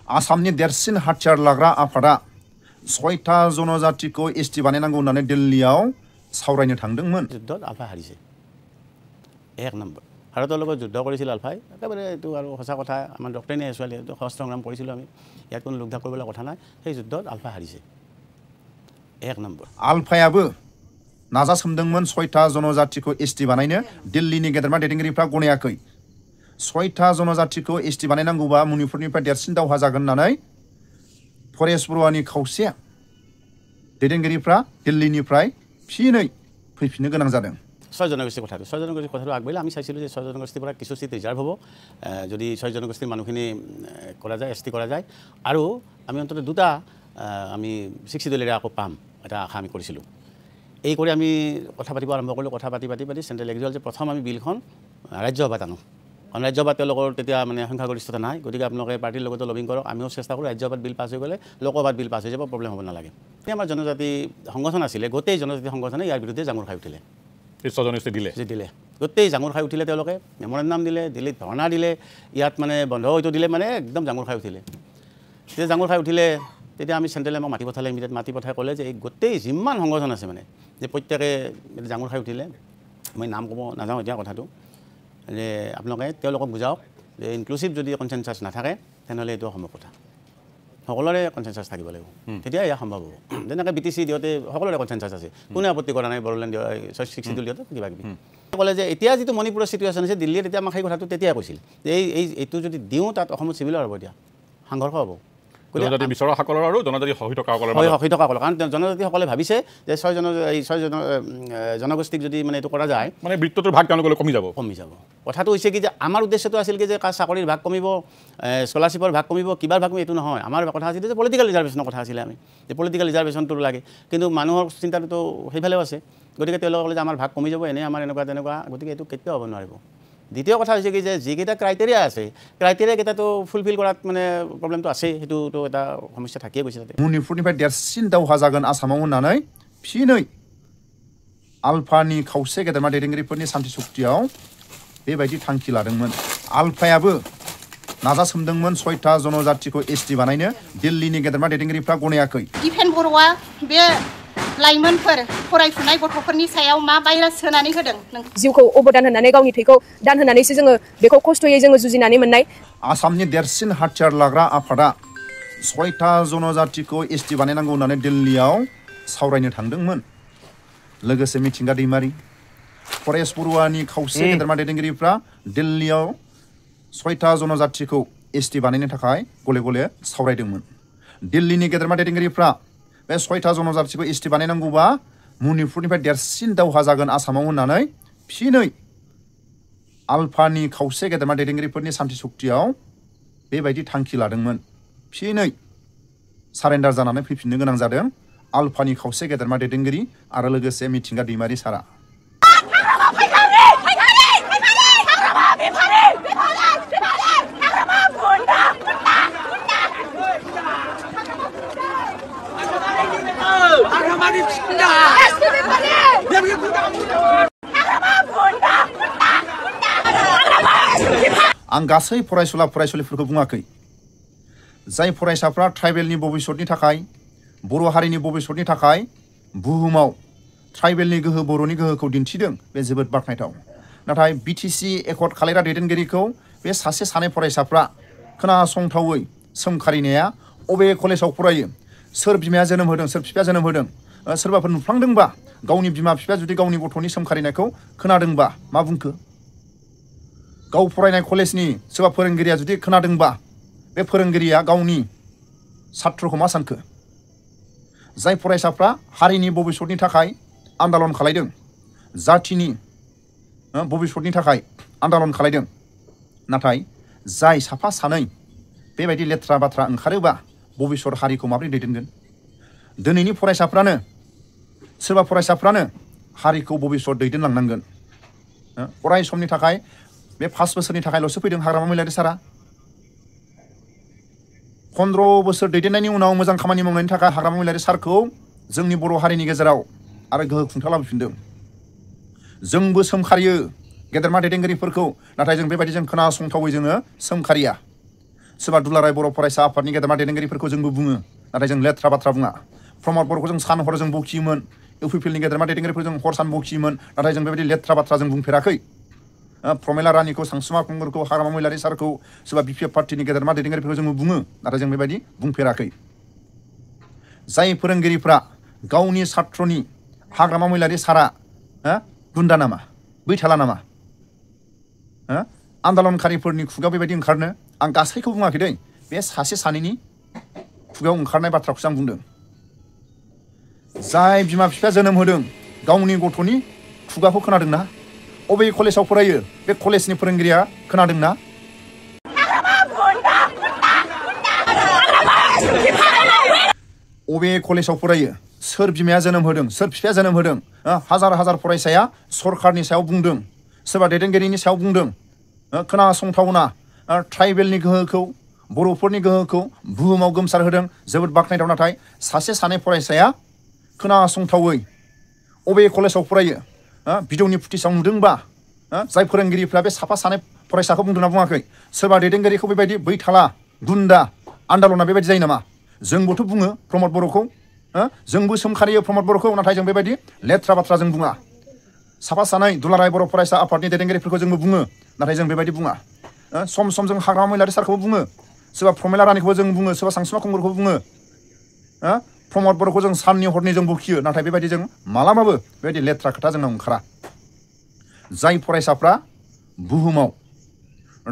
आसामनि देरसिन हाथियार लाग्रा आफादा 6टा जनजातिखौ एसटी बानायनांगौ होननानै दिल्लीयाव सावरायनो थांदोंमोन। যুদ্ধত আলফা হাৰিছে। এক নম্বৰ ভাৰতৰ লগত যুদ্ধ কৰিছিল আলফাই, একেবাৰে এইটো আৰু সঁচা কথা। আমাৰ ডক্টৰিনে ছোৱালী সশস্ত্ৰ সংগ্ৰাম কৰিছিলোঁ আমি, ইয়াত কোনো লোকধাক কৰিবলৈ কথা নাই। সেই যুদ্ধত আলফা হাৰিছে। এক নম্বৰ আলফাयाबो नाजासोमदोंमोन 6टा जनजातिखौ एसटी बानायनो, दिल्लीनि गेदेरमा दैदेनगिरिफ्रा गनायाखै। 6टा जनजातिखौ एसटी बानायनांगौबा मणिपुरनिफ्राय देरसिन दावहा जागोन होननानै फरेस्ट बरुवानि खावसे दैदेनगिरिफ्रा दिल्लीनिफ्राय फिनै फैफिननो गोनां जादों। 6 জনগোষ্ঠীৰ কথাটো 6 জনগোষ্ঠীৰ কথাটো আগবাঢ়িলে আমি চাইছিলোঁ যে 6 জনগোষ্ঠীৰ পৰা কিছু চিট ৰিজাৰ্ভ হ'ব যদি 6 জনগোষ্ঠীৰ মানুহখিনি কৰা যায়, এসটি কৰা যায়। আৰু আমি অন্তত দুটা আমি 60 দলেৰে আকৌ পাম এটা আশা আমি কৰিছিলোঁ। এই কৰি আমি কথা পাতিব আৰম্ভ কৰিলোঁ। কথা পাতি চেণ্ট্ৰেল এগ্ৰিকালচাৰ যে প্ৰথম আমি বিলখন ৰাজ্যসভাত আনো, কাৰণ ৰাজ্যসভাত তেওঁলোকৰ তেতিয়া মানে সংখ্যাগৰিষ্ঠতা নাই। গতিকে আপোনালোকে পাৰ্টিৰ লগতো লবিং কৰক, আমিও চেষ্টা কৰোঁ। ৰাজ্যসভাত বিল পাছ হৈ গ'লে লোকসভাত বিল পাছ হৈ যাব, প্ৰব্লেম হ'ব নালাগে। আমাৰ জনজাতি সংগঠন আছিলে, গোটেই জনজাতি সংগঠনে ইয়াৰ বিৰুদ্ধে জাঙুৰ খাই উঠিলে। দিলে গোটেই জাঙুৰ খাই উঠিলে, তেওঁলোকে মেমৰেণ্ডাম দিলে, দিল্লীত ধৰ্ণা দিলে, ইয়াত মানে বন্ধ হয়তো দিলে, মানে একদম জাঙুৰ খাই উঠিলে। তেতিয়া জাঙুৰ খাই উঠিলে, তেতিয়া আমি চেণ্ট্ৰেলে আমাক মাতি পঠালে। ইমিডিয়েট মাতি পঠাই ক'লে যে এই গোটেই যিমান সংগঠন আছে মানে যে প্ৰত্যেকে জাঙুৰ খাই উঠিলে। মই নাম ক'ব নাযাওঁ এতিয়া কথাটো, যে আপোনালোকে তেওঁলোকক বুজাওক যে ইনক্লুচিভ যদি কনচেনচাছ নাথাকে তেনেহ'লে এইটো অসম্ভৱ কথা। সকলোৰে কনচেনচাছ থাকিব লাগিব, তেতিয়া এয়া সম্ভৱ হ'ব। যেনেকৈ BTC দিওঁতে সকলোৰে কনচেনচাছ আছে, কোনে আপত্তি কৰা নাই। বড়োলেণ্ড 60 দিওঁতে কিবা কিবি ক'লে যে এতিয়া যিটো মণিপুৰৰ চিটুৱেশ্যন আছে দিল্লীত, এতিয়া আমাক সেই কথাটো তেতিয়াই কৈছিল যে এইটো যদি দিওঁ তাত অসমত চিভিলৰ হ'ব, এতিয়া সংঘৰ্ষ হ'ব। জনজাতি বিচৰা সকলৰ আৰু জনজাতি সহি থকাসকলৰ কাৰণ জনজাতিসকলে ভাবিছে যে 6 জনগোষ্ঠীক যদি মানে এইটো কৰা যায়, মানে বৃত্তটোৰ ভাগ তেওঁলোকলৈ কমি যাব। কথাটো হৈছে কি যে আমাৰ উদ্দেশ্যটো আছিল কি যে চাকৰিৰ ভাগ কমিব, স্কলাৰশ্বিপৰ ভাগ কমিব, কিবাৰ ভাগ কমিব, এইটো নহয়। আমাৰ কথা আছিল যে পলিটিকেল ৰিজাৰ্ভেশ্যনৰ কথা আছিলে, আমি যে পলিটিকেল ৰিজাৰ্ভেশ্যনটো লাগে। কিন্তু মানুহৰ চিন্তাটোতো সেইফালেও আছে। গতিকে তেওঁলোকে ক'লে যে আমাৰ ভাগ কমি যাব, এনেই আমাৰ এনেকুৱা তেনেকুৱা। গতিকে এইটো কেতিয়াও হ'ব নোৱাৰিব। দ্বিতীয় কথা হৈছে কি যে যিকেইটা ক্ৰাইটেৰিয়া আছে, ক্ৰাইটেৰিয়াকেইটাতো ফুলফিল কৰাত মানে প্ৰব্লেমটো আছে, সেইটোতো এটা সমস্যা থাকিয়ে গৈছে। তাতে মণিপুৰনিफ्राय देरसिन दावहा जागोन आसामाव होननानै फिनै आलफानि खावसे गेदेरमा दैदेनगिरिफोरनि सान्थि चुक्तियाव बेबायदि थांखि लादोंमोन। आलफायाबो नाजासोमदोंमोन 6टा जनजातिखौ एसटी बानायनो, दिल्लीनि गेदेरमा दैदेनगिरिफ्रा गनायाखै। दिफेन बर'आ बे लाइमोनफोर फरायफुनाय गथ'फोरनि सायाव मा भाइरास होनानै होदों? जिउखौ अबदान होनानै गावनि थैखौ दान होनानैसो जोङो बेखौ खस्थ'यै जोङो जुजिनानै मोननाय। आसामनि देरसिन हाथियार लाग्रा आफादा 6टा जनजातिखौ एसटी बानायनांगौ होननानै दिल्लीयाव सावरायनो थांदोंमोन। लोगोसे मिथिंगा दैमारि, फरेस्ट बरुवानि खावसे गेदेरमा दैदेनगिरिफ्रा दिल्लीयाव 6टा जनजातिखौ एसटी बानायनो थाखाय गले गले सावरायदोंमोन। दिल्लीनि गेदेरमा दैदेनगिरिफ्रा बे 6टा जनजातिखौ एसटी बानायनांगौबा मणिपुरनिफ्राय देरसिन दावहा जागोन आसामाव होननानै फिनै आलफानि खावसे गेदेरमा दैदेनगिरिफोरनि सान्थि चुक्तियाव बेबायदि थांखि लादोंमोन। फिनै सारेन्डार जानानै फैफिननो गोनां जादों आलफानि खावसे गेदेरमा दैदेनगिरि आरो लोगोसे मिथिंगा दैमारि सारा। आं गासै फरायसुलिफोरखौ बुङाखै। जाय फरायसाफ्रा ट्राइबेलनि भबिष्यतनि थाखाय, बर' हारिनि भबिष्यतनि थाखाय बुहुमाव ट्राइबेलनि गोहो, बर'नि गोहोखौ दिन्थिदों, बे जोबोद बाख्नायथाव। नाथाय BTC एकर्ड खालायग्रा दैदेनगिरिखौ बे सासे सानै फरायसाफ्रा खोनासंथावै सोमखारिनाया अबे कलेजाव फरायो, सोर बिमाया जोनोम होदों, सोर बिफाया जोनोम होदों, सोरबाफोर नुफ्लांदोंबा, गावनि बिमा बिफाया जुदि गावनि गथ'नि सोमखारिनायखौ खोनादोंबा मा बुंखो? गाव फरायनाय कलेजनि सोरबा फोरोंगिरिया जुदि खोनादोंबा बे फोरोंगिरिया गावनि छात्रखौ मा सानखो? जाय फरायसाफ्रा हारिनि भबिष्यतनि थाखाय आन्दालन खालायदों, जातिनि भबिष्यतनि थाखाय आन्दालन खालायदों, नाथाय जाय साफा सानै बेबायदि लेथ्रा बाथ्रा ओंखारोबा भबिष्यत हारिखौ माबोरै दैदेनगोन? दिनैनि फरायसाफ्रानो, सोरबा फरायसाफ्रानो हारिखौ भबिष्यत दैदेनलांनांगोन। अराय समनि थाखाय बे 5 बोसोरनि थाखायल'सो फैदों हाग्रामा महिलारि सारा। 15 बोसोर दैदेननायनि उनाव मोजां खामानि मावनायनि थाखाय हाग्रामा महिलारि सारखौ जोंनि बर' हारिनि गेजेराव आरो गोहो खुंथा लाबोफिनदों। जोंबो सोमखारियो गेदेरमा दैदेनगिरिफोरखौ, नाथाय जों बेबायदि जों खोनासंथावै जोङो सोमखारिया। सोरबा दुलाराय बर' फरायसा आफादनि गेदेमा दैदेनगिरिफोरखौ जोंबो बुङो नाथाय जों लेथ्रा बाथ्रा बुङा प्रमद बर'खौ जों सान हर जों बखियोमोन इउपिपिएलनि गेदेमा दैदेनगिरिफोरखौ जों हर सान बखियोमोन नाथाय जों बेबायदि लेथ्रा बाथ्रा जों बुंफेराखै प्रमेला रानीखौ सानसुमा खुंगुरखौ हाग्रामा महिलारि सारखौ सोरबा बिपिएफ पार्टिनि गेदेरमा दैदेनगिरिफोरखौ जों बुङो नाथाय जों बेबायदि बुंफेराखै जाय फोरोंगिरिफ्रा गावनि छात्रनि हाग्रामा महिलारि सारा गुन्दा नामा बैथाला नामा आन्दलनकारिफोरनि खुगायाव बेबायदि ओंखारनो आं गासैखौ बुङाखै दै बे सासे सानैनि खुगायाव ओंखारनाय बाथ्राखौसो आं बुंदों जाय बिमा बिफाया जोनोम होदों गावनि गथ'नि खुगाखौ खोनादोंना अबे कलेजाव फरायो बे कलेजनि फोरोंगिरिया खोनादोंना अबे कलेजाव फरायो सोर बिमाया जोनोम होदों सोर बिफाया जोनोम होदों हाजार हाजार फरायसाया सरकारनि सायाव बुंदों सोरबा दैदेनगिरिनि सायाव बुंदों खोनासंथावना ट्राइबेलनि गोहोखौ बर'फोरनि गोहोखौ बुहुमाव गोमसार होदों जोबोद बाख्नायथाव नाथाय सासे सानै फरायसाया खोनासंथावै अबे कलेजाव फरायो भिडिअनि फुटेजाव नुदोंबा जाय फोरोंगिरिफ्रा बे साफा सानै फरायसाखौ बुंदोंना बुङाखै सोरबा दैदेनगिरिखौ बेबायदि बैथाला गुन्दा आन्दलना बेबायदि जायो नामा जोंबोथ' बुङो प्रमद बर'खौ जोंबो सोमखारियो प्रमद बर'खौ नाथाय जों बेबायदि लेथ्रा बाथ्रा जों बुङा साफा सानै दुलाराय बर' फरायसा आफादनि दैदेनगिरिफोरखौ जोंबो बुङो नाथाय जों बेबायदि बुङा सम सम जों हाग्रामा महिलारि सारखौबो बुङो सोरबा प्रमेला रानीखौबो जों बुङो सोरबा सानसुमा खुंगुरखौबो बुङो प्रमद बर'खौ जों साननि हरनि जों बखियो नाथाय बेबायदि जों मालाबाबो बेबायदि लेथ्रा खोथा जोंनाव ओंखारा जाय फरायसाफ्रा बुहुमाव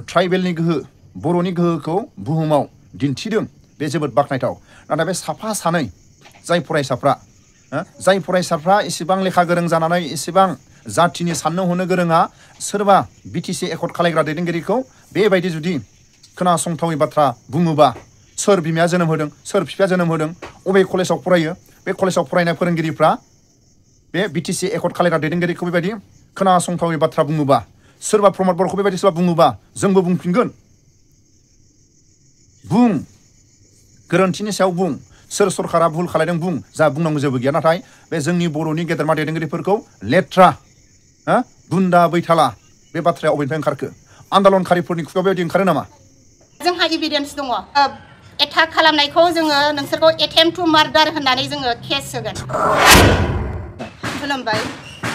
ट्राइबेलनि गोहो बर'नि गोहोखौ बुहुमाव दिन्थिदों बे जोबोद बाख्नायथाव नाथाय बे साफा सानै जाय फरायसाफ्रा एसेबां लेखा गोरों जानानै एसेबां जाथिनि साननो हनो गोरोङा सोरबा बिटिसि एकर्ड खालायग्रा दैदेनगिरिखौ बेबायदि जुदि खोनासंथावै बाथ्रा बुङोबा सोर बिमाया जोनोम होदों सोर बिफाया जोनोम होदों अबे कलेजाव फरायो बे कलेजाव फरायनाय फोरोंगिरिफ्रा बे बिटिसि एकर्ड खालायग्रा दैदेनगिरिखौ बेबायदि खोनासंथावै बाथ्रा बुङोबा सोरबा प्रमद बर'खौ बेबायदि सोरबा बुङोबा जोंबो बुंफिनगोन बुं गोरोन्थिनि सायाव बुं सोर सरकारा भुल खालायदों बुं जा बुंनांगौ जेबो गैया नाथाय बे जोंनि बर'नि गेदेरमा दैदेनगिरिफोरखौ लेथ्रा गुन्दा बैथाला बे बाथ्राया अबेनिफ्राय ओंखारखो आन्दलनकारिफोरनि खुगायाव बेबायदि ओंखारो नामा जोंहा एभिडेन्स दङ एटाक खालामनायखौ जोङो नोंसोरखौ एटेम्प्ट टु मार्डार होननानै जोङो केस होगोन खुलुमबाय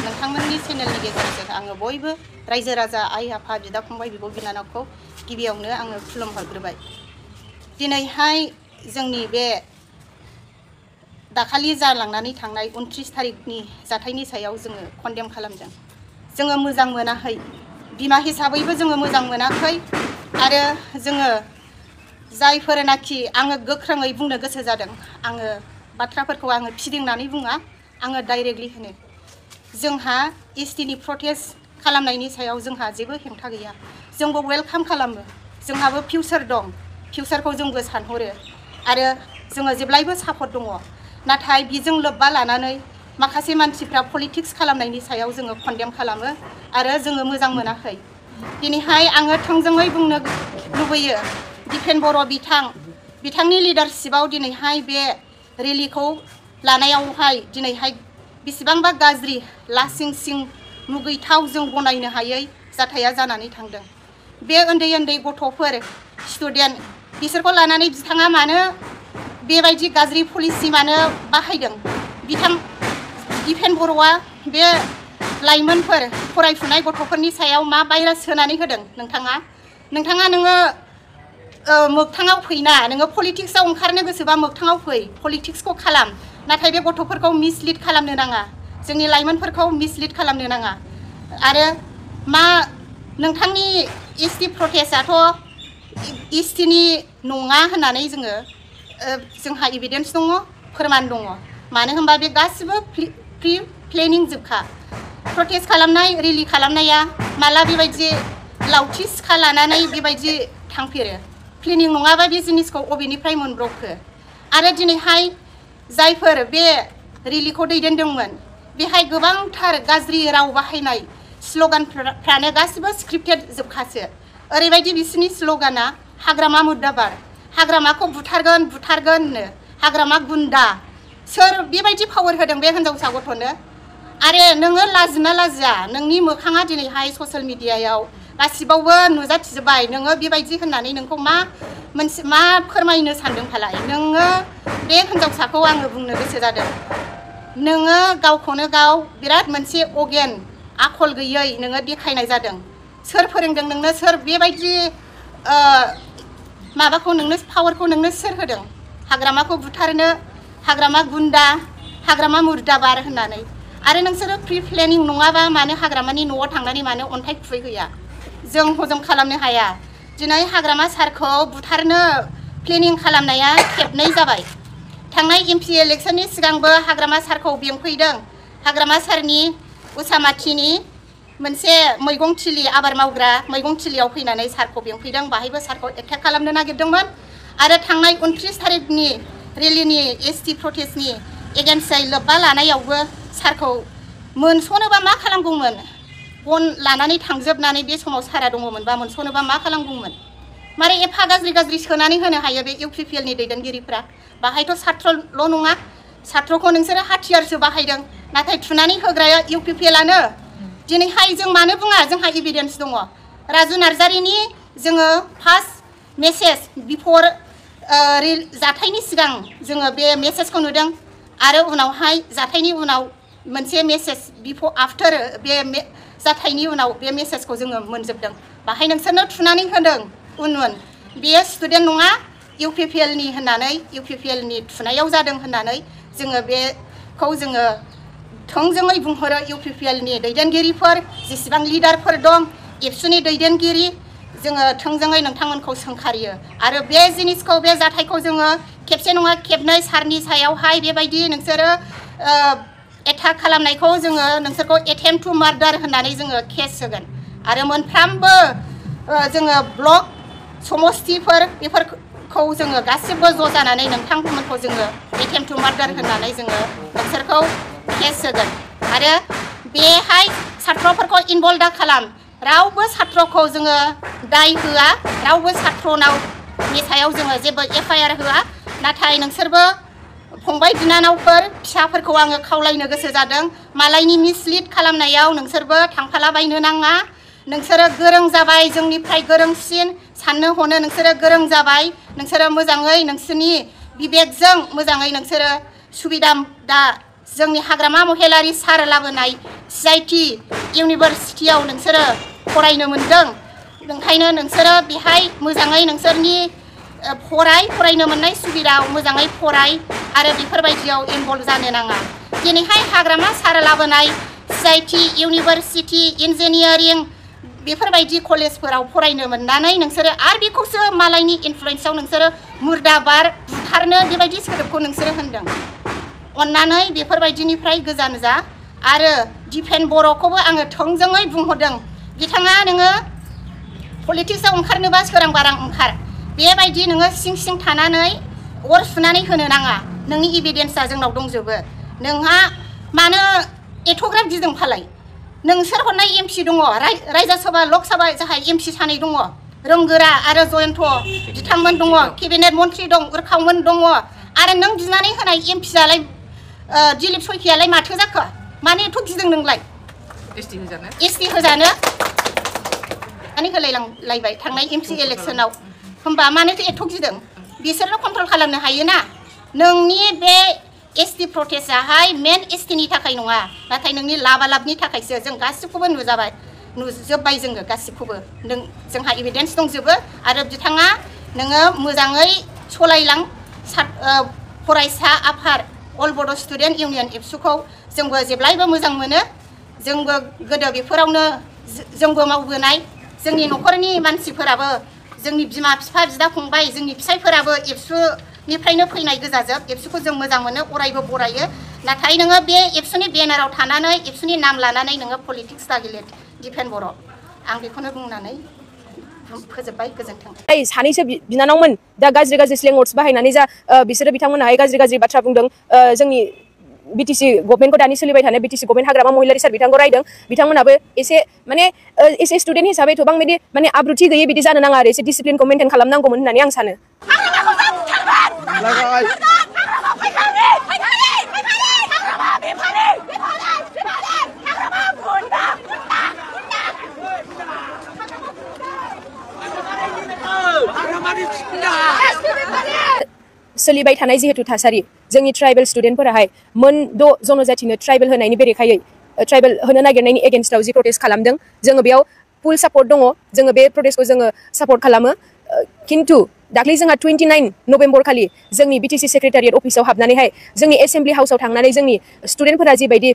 नोंथांमोननि चेनेलनि गेजेरजों आङो बयबो रायजो राजा आइ आफा बिदा फंबाय बिब' बिनानावखौ गिबियावनो आङो खुलुमहरग्रोबाय दिनैहाय जोंनि बे दाखालि जालांनानै थांनाय 29 थारिखनि जाथायनि सायाव जोङो कन्डेम खालामदों जोङो मोजां मोनाखै बिमा हिसाबैबो जोङो मोजां मोनाखै आरो जोङो जायफोरनाखि आङो गोख्रोङै बुंनो गोसो जादों आङो बाथ्राफोरखौ आङो फिदिंनानै बुङा आङो डाइरेक्टलि होनो जोंहा एसटिनि प्रटेस्ट खालामनायनि सायाव जोंहा जेबो हेंथा गैया जोंबो वेलकाम खालामो जोंहाबो फिउचार दं फिउचारखौ जोंबो सानहरो आरो जोङो जेब्लायबो सापर्ट दङ नाथाय बेजों लोब्बा लानानै माखासे मानसिफ्रा पलिटिक्स खालामनायनि सायाव जोङो कन्डेम खालामो आरो जोङो मोजां मोनाखै दिनैहाय आङो थोंजोङै बुंनो लुबैयो दिपेन बर' बिथांनि लिडारशिपआव दिनैहाय बे रेलिखौ लानायावहाय दिनैहाय बेसेबांबा गाज्रि लासिं सिं मुगैथाव जों गनायनो हायै जाथाया जानानै थांदों बे उन्दै उन्दै गथ'फोर स्टुडेन्ट बिसोरखौ लानानै बिथाङा मानो बेबायदि गाज्रि पलिसि मानो बाहायदों दिपेन बर'आ बे लाइमोनफोर फरायफुनाय गथ'फोरनि सायाव मा भाइरास सोनानै होदों नोंथाङा नोङो मोगथाङाव फैना नोङो पलिटिक्सआव ओंखारनो गोसोबा मोगथाङाव फै पलिटिक्सखौ खालाम नाथाय बे गथ'फोरखौ मिसलिड खालामनो नाङा जोंनि लाइमोनफोरखौ मिसलिड खालामनो नाङा आरो मा नोंथांनि एसटि प्रटेस्टआथ' एसटिनि नङा होननानै जोंहा एभिडेन्स दङ फोरमान दङ मानो होनबा बे गासिबो प्रि प्लेनिं जोबखा प्रटेस्ट खालामनाय रेलि खालामनाया माला बेबायदि लावथि सिखा लानानै बेबायदि थांफेरो प्लेनिं नङाबा बे जिनिसखौ अबेनिफ्राय मोनब्रबखो आरो दिनैहाय जायफोर बे रेलिखौ दैदेनदोंमोन बेहाय गोबांथार गाज्रि राव बाहायनाय स्ल'गानफ्रानो गासिबो स्क्रिप्टेड जोबखासो ओरैबायदि बिसोरनि स्ल'गाना हाग्रामा मुद्दाबार हाग्रामाखौ बुथारगोननो हाग्रामा गुन्दा सोर बेबायदि पावार होदों बे हिन्जावसा गथ'नो आरो नोङो लाजिना लाजिया नोंनि मोखाङा दिनैहाय ससियेल मिडियायाव गासिबावबो नुजाथिजोब्बाय नोङो बेबायदि होननानै नोंखौ मा फोरमायनो सानदों फालाय नोङो बे हिनजावसाखौ आङो बुंनो गोसो जादों नोङो गावखौनो गाव बिराद मोनसे अगेन आखल गैयै नोङो देखायनाय जादों सोर फोरोंदों नोंनो सोर बेबायदि माबाखौ नोंनो पावारखौ नोंनो सोर होदों हाग्रामाखौ बुथारनो हाग्रामा गुन्दा हाग्रामा मुर्दाबार होननानै आरो नोंसोरो प्रि प्लेनिं नङाबा मानो हाग्रामानि न'आव थांनानै मानो अन्थाइ खुबैहैया जों हजम खालामनो हाया दिनै हाग्रामा सारखौ बुथारनो प्लेनिं खालामनाया खेबनै जाबाय थांनाय एमपि इलेक्शननि सिगांबो हाग्रामा सारखौ बेंफैदों हाग्रामा सारनि उसामाथिनि मोनसे मैगं थिलि आबाद मावग्रा मैगं थिलियाव फैनानै सारखौ बेंफैदों बाहायबो सारखौ एटेक खालामनो नागिरदोंमोन आरो थांनाय 29 थारिखनि रेलिनि एसटि प्रटेस्टनि एगेन्स्टै लोब्बा लानायावबो सारखौ मोनस'नोबा मा खालामगौमोन गन लानानै थांजोबनानै बे समाव सारा दङमोनबा मोनस'नोबा मा खालामगौमोन मारै एफा गाज्रि सोनानै होनो हायो बे इउपिपिएलनि दैदेनगिरिफ्रा बाहायथ' सात्रल' नङा सात्रखौ नोंसोरो हाथियारसो बाहायदों नाथाय थुनानै होग्राया इउपिपिएलआनो दिनैहाय जों मानो बुङा जोंहा एभिडेन्स दङ राजु नार्जारिनि जोङो फार्स्ट मेसेज बिफर जाथायनि सिगां जोङो बे मेसेजखौ नुदों आरो उनावहाय जाथायनि उनाव मोनसे मेसेज बिफर आफ्टार बे जाथायनि उनाव बे मेसेजखौ जोङो मोनजोबदों बाहाय नोंसोरनो थुनानै होदों उन बेयो स्टुडेन्ट नङा इउपिपिएलनि होननानै इउपिपिएलनि थुनायाव जादों होननानै जोङो बेखौ जोङो थोंजोङै बुंहरो इउपिपिएलनि दैदेनगिरिफोर जेसेबां लिडारफोर दं एबसुनि दैदेनगिरि जोङो थोंजोङै नोंथांमोनखौ सोंखारियो आरो बे जिनिसखौ बे जाथायखौ जोङो खेबसे नङा खेबनै सारनि सायावहाय बेबायदि नोंसोरो एटाक खालामनायखौ जोङो नोंसोरखौ एटेम्प्ट टु मार्डार होननानै जोङो केस होगोन आरो मोनफ्रामबो जोङो ब्लक समस्तिफोर बेफोरखौ जोङो गासिबो ज' जानानै नोंथांमोनखौ जोङो एटेम्प्ट टु मार्डार होननानै जोङो नोंसोरखौ केस होगोन आरो बेहाय सात्रफोरखौ इनभल्भ दा खालाम रावबो सात्रखौ जोङो दाय होआ रावबो सात्रनि सायाव जोङो जेबो एफआइआर होआ नाथाय नोंसोरबो फंबाय बिनानावफोर फिसाफोरखौ आङो खावलायनो गोसो जादों मालायनि मिसलिड खालामनायाव नोंसोरबो थांफालाबायनो नाङा नोंसोरो गोरों जाबाय जोंनिफ्राय गोरोंसिन साननो हनो नोंसोरो गोरों जाबाय नोंसोरो मोजाङै नोंसोरनि बिबेकजों मोजाङै नोंसोरो सुबिदा दा जोंनि हाग्रामा महिलारि सार लाबोनाय सिआइटि इउनिभारसिटियाव नोंसोरो फरायनो मोनदों ओंखायनो नोंसोरो बेहाय मोजाङै नोंसोरनि फरायनो मोननाय सुबिदायाव मोजाङै फराय आरो बेफोरबायदियाव इनभल्भ जानो नाङा दिनैहाय हाग्रामा सार लाबोनाय सिआइटि इउनिभारसिटि इन्जिनियारिं बेफोरबायदि कलेजफोराव फरायनो मोननानै नोंसोरो आरो बेखौसो मालायनि इनफ्लुयेन्सआव नोंसोरो मुर्दाबार बुथारनो बेबायदि सोदोबखौ नोंसोरो होनदों अन्नानै बेफोरबायदिनिफ्राय गोजान जा आरो दिपेन बर'खौबो आङो थोंजोङै बुंहरदों बिथाङा नोङो पलिटिक्सआव ओंखारनोबा सोरां बारां ओंखार बेबायदि नोङो सिं थानानै अर सुनानै होनो नाङा नोंनि एभिडेन्सआ जोंनाव दंजोबो नोंहा मानो एथ'ग्राब गिदों फालाय नोंसोर हरनाय एमपि दङ रायजोसभा लकसभा जाहा एमपि सानै दङ रोंगोरा आरो जयन्त बिथांमोन दङ केबिनेट मन्थ्रि दं उरखावमोन दङ आरो नों बिनानै होनाय एमपिआलाय दिलीप सयखियालाय माथो जाखो मानो एथ' गिदों नोंलाय एसटि होजानो होलायलांलायबाय थांनाय एमपि इलेक्सनाव होमबा मानोथो एथ' गिदों बिसोरनो कन्ट्रल खालामनो हायोना नोंनि बे एसटि प्रटेस्टआहाय मेन एसटिनि थाखाय नङा नाथाय नोंनि लाबालाबनि थाखायसो जों गासिखौबो नुजोब्बाय जोङो गासिखौबो जोंहा एभिडेन्स दंजोबो आरो बिथाङा नोङो मोजाङै सलायलां फरायसा आफाद अल बड' स्टुडेन्ट इउनियन एबसुखौ जोंबो जेब्लायबो मोजां मोनो जोंबो गोदो बेफोरावनो जोंबो मावबोनाय जोंनि न'खरनि मानसिफोराबो जोंनि बिमा बिफा बिदा फंबाय जोंनि फिसायफोराबो एबसुनिफ्रायनो फैनाय गोजाजोब एबसुखौ जों मोजां मोनो अरायबो बरायो नाथाय नोङो बे एबसुनि बेनाराव थानानै एबसुनि नाम लानानै नोङो पलिटिक्स दागेलेट दिपेन बर' आं बेखौनो बुंनानै फोजोबबाय गोजोन्थों सानैसो बिनानावमोन दा गाज्रि स्लें वर्ड्स बाहायनानै जा बिसोरो बिथांमोनहाय गाज्रि बाथ्रा बुंदों जोंनि बिटिसि गभर्नमेन्टखौ दानि सोलिबाय थानाय बिटिसि गभर्नमेन्ट हाग्रामा महिलारि सार बिथांखौ रायदों बिथांमोनाबो एसे माने एसे स्टुडेन्ट हिसाबै गोबां बिदि माने आब्रुथि गैयै बिदि जानो नाङा आरो एसे डिसिप्लिनखौ मेनटेन खालामनांगौमोन होननानै आं सानो सोलिबाय थानाय जिहेतु थासारि जोंनि ट्राइबेल स्टुडेन्टफोराहाय मोनद' जनजातिनो ट्राइबेल होनायनि बेरेखायै ट्राइबेल होनो नागिरनायनि एगेन्स्टआव जि प्रटेस्ट खालामदों जोङो बेयाव फुल सापर्ट दङ जोङो बे प्रटेस्टखौ जोङो सापर्ट खालामो खिन्थु दाख्लै जोंहा 29 नभेम्बर खालि जोंनि बिटिसि सेक्रेटारियेट अफिसाव हाबनानैहाय जोंनि एसेम्बलि हाउसाव थांनानै जोंनि स्टुडेन्टफोरा जिबायदि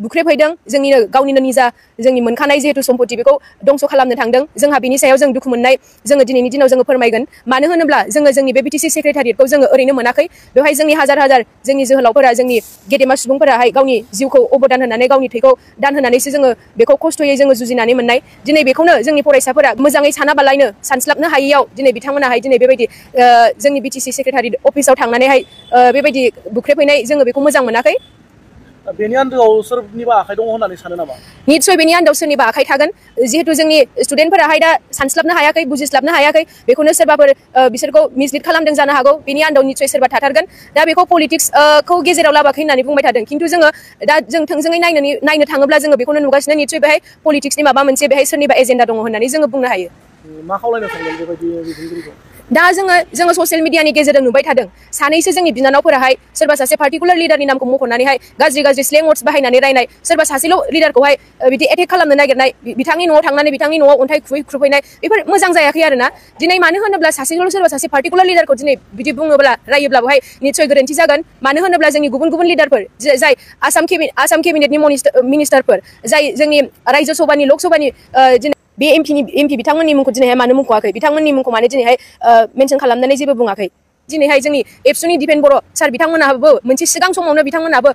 बुख्रेबहैदों जोंनिनो गावनिनो निजा जोंनि मोनखानाय जिहेतु सम्पति बेखौ दंस' खालामनो थांदों जोंहा बिनि सायाव जों दुखु मोननाय जोङो दिनैनि दिनाव जोङो फोरमायगोन मानो होनोब्ला जोङो जोंनि बे बिटिसि सेक्रेटारियेटखौ जोङो ओरैनो मोनाखै बेवहाय जोंनि हाजार हाजार जोंनि जोहोलावफोरा जोंनि गेदेमा सुबुंफोराहाय गावनि जिउखौ अबदान होनानै गावनि थैखौ दान होनानैसो जोङो बेखौ खस्थ'यै जोङो जुजिनानै मोननाय दिनै बेखौनो जोंनि फरायसाफोरा मोजाङै सानाबालायनो सानस्लाबनो हायैयाव दिनै बिथांमोनाहाय दिनै बेबायदि जोंनि बिटिसि सेक्रेटारि अफिसाव थांनानैहाय बेबायदि बुख्रेबहैनाय जोङो बेखौ मोजां मोनाखै बेनि आन्दोआव सोरनिबा आखाइ दङ होननानै सानो नामा निस्सय बेनि आन्दोआव सोरनिबा आखाइ थागोन जिहेतु जोंनि स्टुडेन्टफोराहाय दा सानस्लाबनो हायाखै बुजिस्लाबनो हायाखै बेखौनो सोरबाफोर बिसोरखौ मिसलिड खालामदों जानो हागौ बेनि आन्दोआव निस्सय सोरबा थाथारगोन दा बेखौ पलिटिक्सखौ गेजेराव लाबाखै होननानै बुंबाय थादों खिन्थु जोङो दा जों थोंजोङै नायनो थाङोब्ला जोङो बेखौनो नुगासिनो निस्सय बेहाय पलिटिक्सनि माबा मोनसे बेहाय सोरनिबा एजेन्डा दङ होननानै जोङो बुंनो हायो मा खावलायनो सानदों बेबायदि बिथोनगिरिखौ दा जोङो ससियेल मिडियानि गेजेरजों नुबाय थादों सानैसो जोंनि बिनानावफोराहाय सोरबा सासे पार्टिकुलार लिडारनि नामखौ मख'नानैहाय गाज्रि स्लें वर्ड्स बाहायनानै रायनाय सोरबा सासेल' लिडारखौहाय बिदि एटेक खालामनो नागिरनाय बिथांनि न'आव थांनानै बिथांनि न'आव अन्थाइ खुबैनाय बेफोर मोजां जायाखै आरोना दिनै मानो होनोब्ला सासेल' सोरबा सासे पार्टिकुलार लिडारखौ दिनै बिदि बुङोब्ला रायोब्ला बेवहाय निस्सय गोरोन्थि जागोन मानो होनोब्ला जोंनि गुबुन लिडारफोर जाय आसाम केबिनेटनि मिनिस्टारफोर जाय जोंनि रायजो सभानि लक सभानि बे एमपि बिथांमोननि मुंखौ दिनैहाय मानो मुंख'वाखै बिथांमोननि मुंखौ मानो दिनैहाय मेनसन खालामनानै जेबो बुङाखै दिनैहाय जोंनि एबसुनि दिपेन बर' सार बिथांमोनाबो मोनसे सिगां समावनो बिथांमोनाबो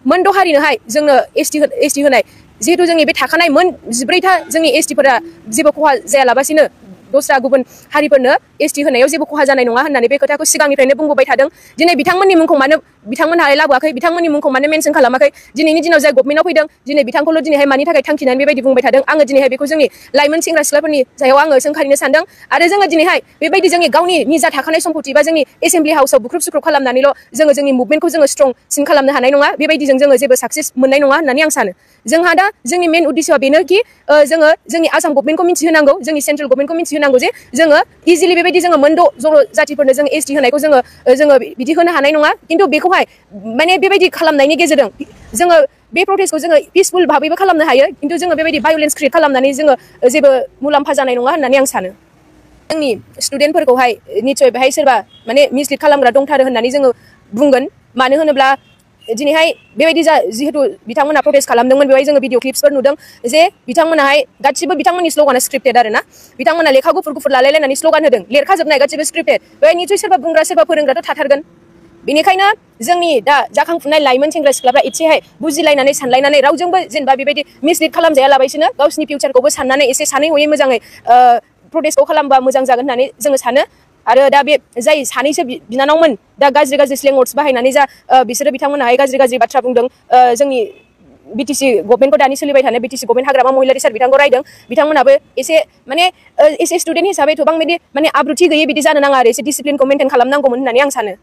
मोनद' हारिनोहाय जोंनो एसटि होनाय जिहेतु जोंनि बे थाखानाय मोन 14था जोंनि एसटिफोरा जेबो खहा जायालाबासिनो दस्रा गुबुन हारिफोरनो एसटि होनायाव जेबो खहा जानाय नङा होननानै बे खोथाखौ सिगांनिफ्रायनो बुंबोबाय थादों दिनै बिथांमोननि मुंखौ मानो बिथांमोनहालाय लाबोआखै बिथांमोननि मुंखौ मानो मेनसन खालामाखै दिनैनि दिनाव जाय गभर्नमेन्टआव फैदों दिनै बिथांखौल' दिनैहाय मानि थाखाय थांखिनानै बेबायदि बुंबाय थादों आङो दिनैहाय बेखौ जोंनि लाइमोन सेंग्रा सिख्लाफोरनि सायाव आङो सोंखारिनो सानदों आरो जोङो दिनैहाय बेबायदि जोंनि गावनि निजा थाखानाय सम्पति बा जोंनि एसेम्बलि हाउसाव बुख्रुब सुख्रुब खालामनानैल' जोङो जोंनि मुभमेन्टखौ जोङो स्ट्रंसिन खालामनो हानाय नङा बेबायदिजों जोङो जेबो साक्सेस मोननाय नङा होननानै आं सानो जोंहा दा जोंनि मेन उद्देश्यआ बेनोखि जोङो जोंनि आसाम गभर्नमेन्टखौ मिथिहोनांगौ जोंनि सेन्ट्रेल गभर्नमेन्टखौ मिथिहोनांगौ जे जोङो इजिलि बेबायदि जोङो मोनद' जनजातिफोरनो जों एसटि होनायखौ जोङो बिदि होनो हानाय नङा खिन्थु बेखौहाय माने बेबायदि खालामनायनि गेजेरजों जोङो बे प्रटेस्टखौ जोङो पिसफुल भाबैबो खालामनो हायो खिन्थु जोङो बेबायदि भायलेन्स क्रिएट खालामनानै जोङो जेबो मुलाम्फा जानाय नङा होननानै आं सानो जोंनि स्टुडेन्टफोरखौहाय निस्सय बेहाय सोरबा माने मिसलिड खालामग्रा दंथारो होननानै जोङो बुंगोन मानो होनोब्ला दिनैहाय बेबायदि जिहेतु बिथांमोना प्रटेस्ट खालामदोंमोन बेवहाय जोङो भिडिअ क्लिप्सफोर नुदों जे बिथांमोनाहाय गासिबो बिथांमोननि स्ल'गाना स्क्रिप्टेड आरोना बिथांमोना लेखा गुफुर लालायलायनानै स्ल'गान होदों लिरखाजोबनाय गासिबो स्क्रिप्टेड बेवहाय निस्सय सोरबा बुंग्रा सोरबा फोरोंग्राथ' थाथारगोन बेनिखायनो जोंनि दा जाखांफुनाय लाइमोन सेंग्रा सिख्लाफ्रा एसेहाय बुजिलायनानै सानलायनानै रावजोंबो जेनेबा बेबायदि मिसलिड खालामजायालाबायसिनो गावसिनि फिउचारखौबो साननानै एसे सानै हयै मोजाङै प्रटेस्टखौ खालामबा मोजां जागोन होननानै जोङो सानो आरो दा बे जाय सानैसो बिनानावमोन दा गाज्रि स्लें वर्ड्स बाहायनानै जा बिसोरो बिथांमोनाहाय गाज्रि बाथ्रा बुंदों जोंनि बिटिसि गभर्नमेन्टखौ दानि सोलिबाय थानाय बिटिसि गभर्नमेन्ट हाग्रामा महिलारि सार बिथांखौ रायदों बिथांमोनाबो एसे माने एसे स्टुडेन्ट हिसाबै गोबां बिदि माने आब्रुथि गैयै बिदि जानो नाङा आरो एसे डिसिप्लिनखौ मेनटेन खालामनांगौमोन होननानै आं सानो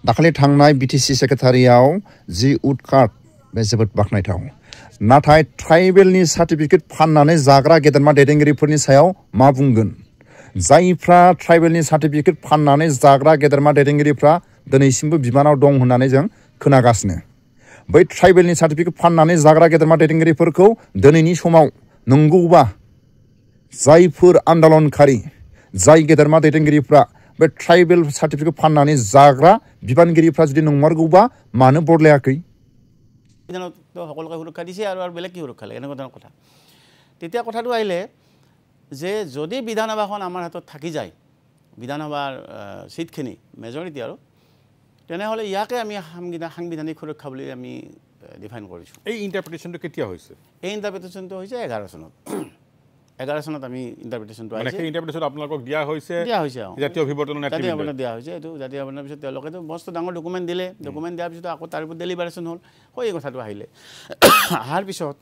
दाखालि थांनाय बिटिसि सेक्रेटारियाव जि उदकाट बे जोबोद बाख्नायथाव नाथाय ट्राइबेलनि सार्टिफिकेट फाननानै जाग्रा गेदेरमा दैदेनगिरिफोरनि सायाव मा बुंगोन जायफ्रा ट्राइबेलनि सार्टिफिकेट फाननानै जाग्रा गेदेरमा दैदेनगिरिफ्रा दिनैसिमबो बिबानाव दं होननानै जों खोनागासिनो बै ट्राइबेलनि सार्टिफिकेट फाननानै जाग्रा गेदेरमा दैदेनगिरिफोरखौ दिनैनि समाव नंगौबा जायफोर आन्दलनखारि जाय गेदेरमा दैदेनगिरिफ्रा बे ट्राइबेल सार्टिफिकेट फाननानै जाग्रा बिबानगिरिफ्रा जुदि नंमारगौबा मानो बदलायाखै সকলোকে সুৰক্ষা দিছে আৰু বেলেগ কি সুৰক্ষা লাগে এনেকুৱা ধৰণৰ কথা তেতিয়া কথাটো আহিলে যে যদি বিধানসভাখন আমাৰ হাতত থাকি যায় বিধানসভাৰ সিটখিনি মেজৰিটি আৰু তেনেহ'লে ইয়াকে আমি সাংবিধানিক সুৰক্ষা বুলি আমি ডিফাইন কৰিছোঁ এই ইণ্টাৰপ্ৰিটেশ্যনটো কেতিয়া হৈছে এই ইণ্টাৰপ্ৰিটেশ্যনটো হৈছে 11 চনত 11 চনত আমি ইণ্টাৰপ্ৰিটেশ্যনটো মানে সেই ইণ্টাৰপ্ৰিটেশ্যন আপোনালোকক দিয়া হৈছে জাতীয় অভিৱৰ্তনৰ নেতৃত্বত দিয়া হৈছে এইটো জাতীয় অভিৱৰ্তনৰ পিছত তেওঁলোকেতো মস্ত ডাঙৰ ডকুমেণ্ট দিলে ডকুমেণ্ট দিয়াৰ পিছত আকৌ তাৰ ওপৰত ডেলিভাৰেশ্যন হ'ল এই কথাটো আহিলে অহাৰ পিছত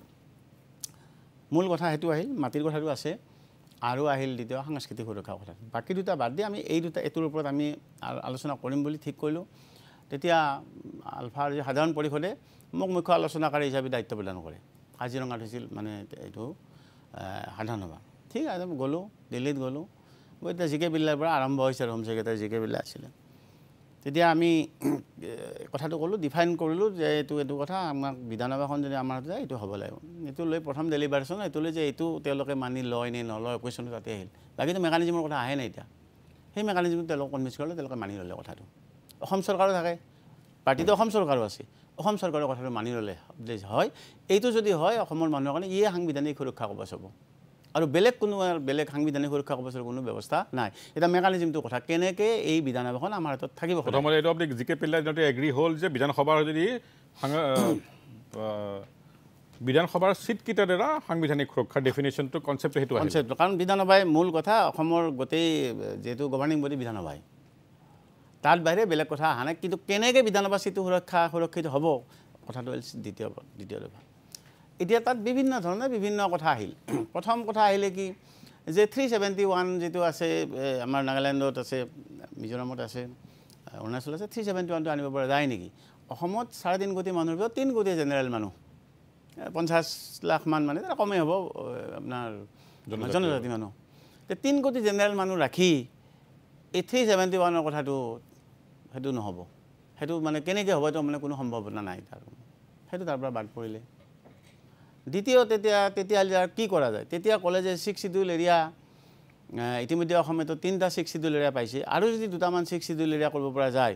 মূল কথা সেইটো আহিল মাটিৰ কথাটো আছে আৰু আহিল দ্বিতীয় সাংস্কৃতিক সুৰক্ষাৰ কথা বাকী দুটা বাদ দি আমি এইটোৰ ওপৰত আমি আলোচনা কৰিম বুলি ঠিক কৰিলোঁ তেতিয়া আলফাৰ যে সাধাৰণ পৰিষদে মোক মুখ্য আলোচনাকাৰী হিচাপে দায়িত্ব প্ৰদান কৰে কাজিৰঙাত হৈছিল মানে এইটো সাধাৰণ সভা ঠিক আছে গ'লোঁ দিল্লীত গ'লোঁ এতিয়া জি কে বিল্লাৰ পৰা আৰম্ভ হৈছে আৰু হোম ছেক্ৰেটাৰী জি কে বিল্লা আছিলে তেতিয়া আমি কথাটো ক'লোঁ ডিফাইন কৰিলোঁ যে এইটো কথা আমাক বিধানসভাখন যদি আমাৰ হাতত যায় এইটো হ'ব লাগিব এইটো লৈ প্ৰথম ডেলিভাৰেশ্যন এইটো লৈ যে এইটো তেওঁলোকে মানি লয় নে নলয় কুৱেশ্যনটো তাতে আহিল বাকীটো মেকানিজমৰ কথা আহে নাই এতিয়া সেই মেকানিজমটো তেওঁলোকক কনভিন্স কৰিলে তেওঁলোকে মানি ল'লে কথাটো অসম চৰকাৰো থাকে পাৰ্টিটো অসম চৰকাৰো আছে অসম চৰকাৰৰ কথাটো মানি ল'লে হয় এইটো যদি হয় অসমৰ মানুহৰ কাৰণে ইয়ে সাংবিধানিক সুৰক্ষা কৱচ হ'ব আৰু বেলেগ সাংবিধানিক সুৰক্ষা কৱচৰ কোনো ব্যৱস্থা নাই এটা মেকানিজমটো কথা কেনেকৈ এই বিধানসভাখন আমাৰ হাতত থাকিব প্ৰথমতে এইটো আপুনি জিকে পেলাই যাতে এগ্ৰি হ'ল যে বিধানসভাৰ যদি বিধানসভাৰ চিটকেইটাৰ দ্বাৰা সাংবিধানিক সুৰক্ষাৰ ডেফিনেশ্যনটো কনচেপ্ট সেইটো কনচেপ্ট কাৰণ বিধানসভাই মূল কথা অসমৰ গোটেই যেহেতু গভাৰ্ণিং বডি বিধানসভাই তাত বাহিৰে বেলেগ কথা অহা নাই কিন্তু কেনেকৈ বিধানসভা চিটটো সুৰক্ষিত হ'ব কথাটো হ'ল দ্বিতীয় দফা এতিয়া তাত বিভিন্ন ধৰণৰ বিভিন্ন কথা আহিল প্ৰথম কথা আহিলে কি যে 371 যিটো আছে আমাৰ নাগালেণ্ডত আছে মিজোৰামত আছে অৰুণাচল আছে 371টো আনিব পৰা যায় নেকি অসমত 3.5 কোটি মানুহৰ ভিতৰত 3 কোটি জেনেৰেল মানুহ 50 লাখ মান মানে কমেই হ'ব আপোনাৰ জনজাতি মানুহ তে 3 কোটি জেনেৰেল মানুহ ৰাখি এই 371ৰ কথাটো সেইটো নহ'ব সেইটো মানে কেনেকৈ হ'ব এইটো মানে কোনো সম্ভাৱনা নাই তাৰ সেইটো তাৰ পৰা বাদ পৰিলে দ্বিতীয় তেতিয়া কি কৰা যায় তেতিয়া ক'লে যে 6 শিডিউল এৰিয়া ইতিমধ্যে অসমতো 3টা 6 শিডিউল এৰিয়া পাইছে আৰু যদি 2টামান 6 শিডিউল এৰিয়া কৰিব পৰা যায়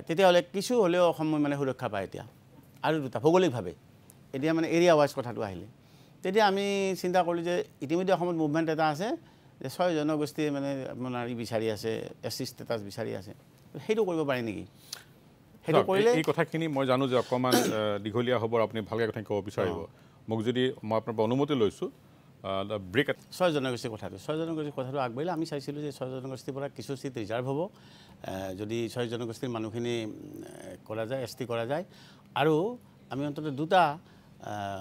তেতিয়াহ'লে কিছু হ'লেও অসম মানে সুৰক্ষা পায় এতিয়া আৰু 2টা ভৌগোলিকভাৱে এতিয়া মানে এৰিয়া ৱাইজ কথাটো আহিলে তেতিয়া আমি চিন্তা কৰিলোঁ যে ইতিমধ্যে অসমত মুভমেণ্ট এটা আছে যে 6 জনগোষ্ঠীয়ে মানে আপোনাৰ বিচাৰি আছে এছচি ষ্টেটাছ বিচাৰি আছে সেইটো কৰিব পাৰি নেকি সেইটো কৰিলে এই কথাখিনি মই জানো যে অকণমান দীঘলীয়া হ'ব আপুনি ভালকৈ কথা ক'ব বিচাৰিব মোক যদি মই আপোনাৰ অনুমতি লৈছোঁ ব্ৰেক 6 জনগোষ্ঠীৰ কথাটো আগবাঢ়িলে আমি চাইছিলোঁ যে 6 জনগোষ্ঠীৰ পৰা কিছু চিট ৰিজাৰ্ভ হ'ব যদি 6 জনগোষ্ঠীৰ মানুহখিনি কৰা যায় এছ টি কৰা যায় আৰু আমি অন্ততঃ 2টা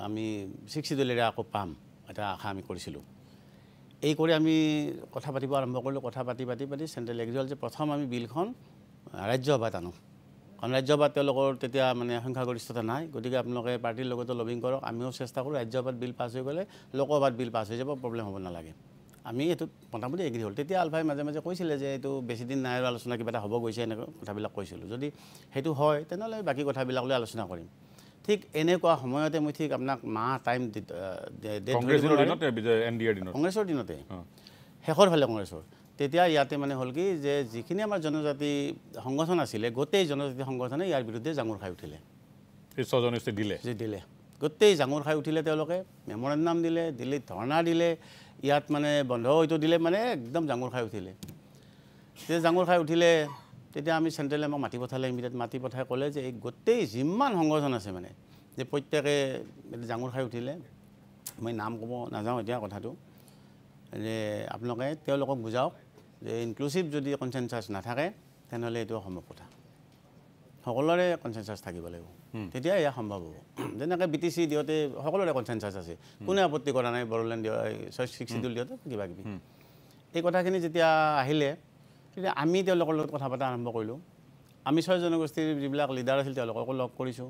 আমি 6 শিডিউল এৰিয়া আকৌ পাম এটা আশা আমি কৰিছিলোঁ এই কৰি আমি কথা পাতিব আৰম্ভ কৰিলোঁ কথা পাতি চেণ্ট্ৰেল এগ্ৰি হ'ল যে প্ৰথম আমি বিলখন ৰাজ্যসভাত আনো কাৰণ ৰাজ্যসভাত তেওঁলোকৰ তেতিয়া মানে সংখ্যাগৰিষ্ঠতা নাই গতিকে আপোনালোকে পাৰ্টিৰ লগতো লবিং কৰক আমিও চেষ্টা কৰোঁ ৰাজ্যসভাত বিল পাছ হৈ গ'লে লোকসভাত বিল পাছ হৈ যাব প্ৰব্লেম হ'ব নালাগে আমি এইটোত মোটামুটি এগ্ৰি হ'ল তেতিয়া আলফাই মাজে মাজে কৈছিলে যে এইটো বেছি দিন নাই আৰু আলোচনা কিবা এটা হ'ব গৈছে এনেকৈ কথাবিলাক কৈছিলোঁ যদি সেইটো হয় তেনেহ'লে বাকী কথাবিলাক লৈ আলোচনা কৰিম ঠিক এনেকুৱা সময়তে মই ঠিক আপোনাক মাহ টাইম কংগ্ৰেছৰ দিনতে শেষৰ ফালে কংগ্ৰেছৰ তেতিয়া ইয়াতে মানে হ'ল কি যে যিখিনি আমাৰ জনজাতি সংগঠন আছিলে গোটেই জনজাতি সংগঠনে ইয়াৰ বিৰুদ্ধে জাঙুৰ খাই উঠিলে এই 6 জনগোষ্ঠী দিলে গোটেই জাঙুৰ খাই উঠিলে তেওঁলোকে মেমৰেণ্ডাম দিলে দিল্লীত ধৰ্ণা দিলে ইয়াত মানে বন্ধ হয়তো দিলে মানে একদম জাঙুৰ খাই উঠিলে তেতিয়া জাঙুৰ খাই উঠিলে তেতিয়া আমি চেণ্ট্ৰেলে আমাক মাতি পঠালে ইমিডিয়েট মাতি পঠাই ক'লে যে এই গোটেই যিমান সংগঠন আছে মানে যে প্ৰত্যেকে জাঙুৰ খাই উঠিলে মই নাম ক'ব নাযাওঁ এতিয়া কথাটো যে আপোনালোকে তেওঁলোকক বুজাওক যে ইনক্লুচিভ যদি কনচেনচাছ নাথাকে তেনেহ'লে এইটো অসম্ভৱ কথা সকলোৰে কনচেনচাছ থাকিব লাগিব তেতিয়া এয়া সম্ভৱ হ'ব যেনেকৈ BTC দিওঁতে সকলোৰে কনচেনচাছ আছে কোনে আপত্তি কৰা নাই বড়োলেণ্ড 6 শিডিউল দিওঁতে কিবা কিবি এই কথাখিনি যেতিয়া আহিলে তেতিয়া আমি তেওঁলোকৰ লগত কথা পতা আৰম্ভ কৰিলোঁ আমি 6 জনগোষ্ঠীৰ যিবিলাক লিডাৰ আছিল তেওঁলোককো লগ কৰিছোঁ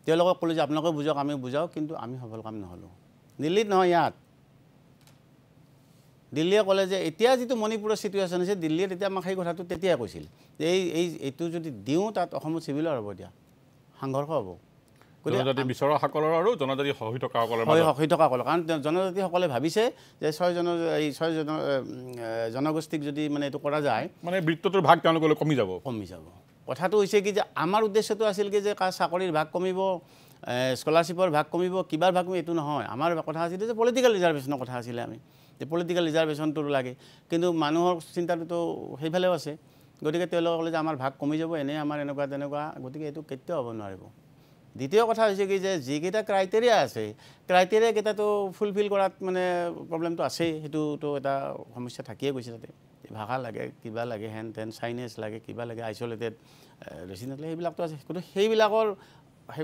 তেওঁলোকক ক'লোঁ যে আপোনালোকে বুজাওক আমি বুজাওঁ কিন্তু আমি সফল কাম নহ'লোঁ দিল্লীত নহয় ইয়াত দিল্লীয়ে ক'লে যে এতিয়া যিটো মণিপুৰৰ চিটুৱেশ্যন আছে দিল্লীয়ে তেতিয়া আমাক সেই কথাটো তেতিয়াই কৈছিল যে এইটো যদি দিওঁ তাত অসমত চিভিলৰ হ'ব এতিয়া সংঘৰ্ষ হ'ব জনজাতি বিচৰাসকলৰ আৰু জনজাতি সহি থকাসকলৰ কাৰণ জনজাতিসকলে ভাবিছে যে 6 জনগোষ্ঠীক যদি মানে এইটো কৰা যায় মানে বৃত্তটোৰ ভাগ তেওঁলোকলৈ কমি যাব কথাটো হৈছে কি যে আমাৰ উদ্দেশ্যটো আছিল কি যে চাকৰিৰ ভাগ কমিব স্কলাৰশ্বিপৰ ভাগ কমিব কিবাৰ ভাগ কমিব এইটো নহয় আমাৰ কথা আছিল যে পলিটিকেল ৰিজাৰ্ভেশ্যনৰ কথা আছিলে আমি যে পলিটিকেল ৰিজাৰ্ভেশ্যনটো লাগে কিন্তু মানুহৰ চিন্তাটোতো সেইফালেও আছে গতিকে তেওঁলোকে ক'লে যে আমাৰ ভাগ কমি যাব এনেই আমাৰ এনেকুৱা তেনেকুৱা গতিকে এইটো কেতিয়াও হ'ব নোৱাৰিব দ্বিতীয় কথা হৈছে কি যে যিকেইটা ক্ৰাইটেৰিয়া আছে ক্ৰাইটেৰিয়াকেইটাতো ফুলফিল কৰাত মানে প্ৰব্লেমটো আছেই সেইটোতো এটা সমস্যা থাকিয়ে গৈছে তাতে ভাষা লাগে কিবা লাগে হেন তেন চাইনেছ লাগে কিবা লাগে আইচলেটেড ৰেচিডেণ্ট লাগে সেইবিলাকতো আছে কিন্তু সেইবিলাকৰ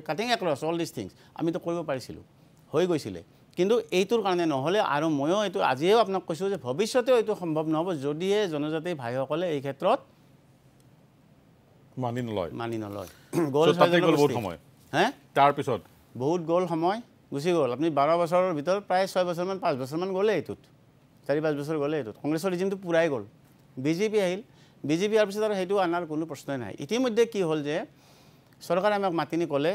কাটিং এক্ৰছ অল দিছ থিংছ আমিতো কৰিব পাৰিছিলোঁ হৈ গৈছিলে কিন্তু এইটোৰ কাৰণে নহ'লে আৰু ময়ো এইটো আজিও আপোনাক কৈছোঁ যে ভৱিষ্যতেও এইটো সম্ভৱ নহ'ব যদিহে জনজাতি ভাইসকলে এই ক্ষেত্ৰত মানি নলয় গ'ল বহুত সময় তাৰপিছত বহুত গ'ল সময় গুচি গ'ল আপুনি 12 বছৰৰ ভিতৰত প্ৰায় 6 বছৰমান 5 বছৰমান গ'লে এইটোত 4-5 বছৰ গ'লে এইটোত কংগ্ৰেছৰ ৰিজিমটো পূৰাই গ'ল বিজেপি আহিল বিজেপি ইয়াৰ পিছত আৰু সেইটো অনাৰ কোনো প্ৰশ্নই নাই ইতিমধ্যে কি হ'ল যে চৰকাৰে আমাক মাতিনি ক'লে